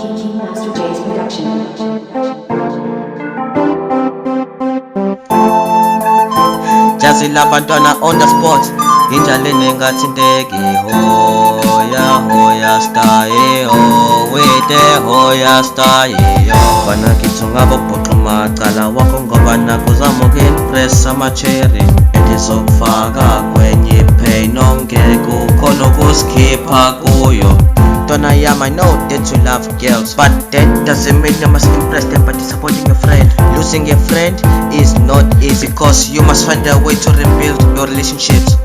King Master J's production. Jazi labantwana on the spot, injalini engathinteki. Hoya hoya stay ho, wede hoya stay ho. Bana kithi ungabobhuqa amacala wakho ngoba nakho zamuka impress ama-cherry endizokufaka kwenye ipain ongeke ukhona ukusikhipha kuyo. Donna Yam, I know that you love girls, but that doesn't mean you must impress them by disappointing your friend. Losing a friend is not easy because you must find a way to rebuild your relationships.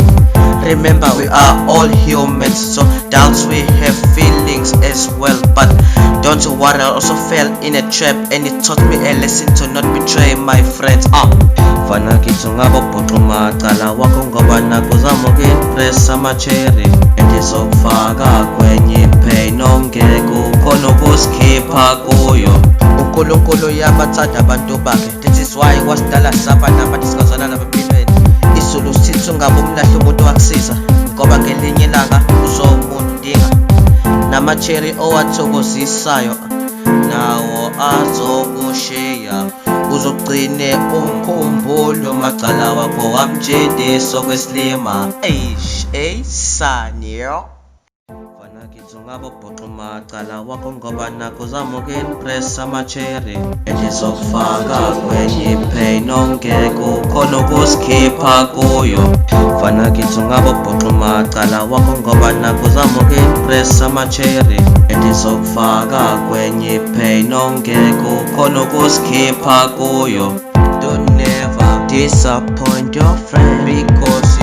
Remember, we are all humans, so doubts we have feelings as well. But don't worry, I also fell in a trap and it taught me a lesson to not betray my friends. Fana kithi ungabobhuqa amacala wakho ngoba nakho zamuka impress ama-cherry endizokufaka kwenye ipain ongeke ukhona ukusikhipha kuyo. uNkulunkulu uyabathanda abantu bakhe, that is why wasidala saba nabantu singazwana nabaphilweni. Isulu sithi ungabe umlahle umuntu wakusiza ngoba ngelinye ilanga uzomudinga. Nama-cherry owathokozisayo nawo azokushiya, uzogcine umkhumbulo macala wakho wamjediso kwesilima. Sanyo fana kithi ungabobhuqa amacala wakho ngoba nakho zamuka impress ama-cherry endizokufaka kwenye ipain ongeke ukhona ukusikhipha kuyo. Fana kithi ungabobhuqa amacala wakho ngoba nakho zamuka impress ama-cherry endizokufaka kwenye ipain ongeke ukhona ukusikhipha kuyo. Don't never disappoint your friend because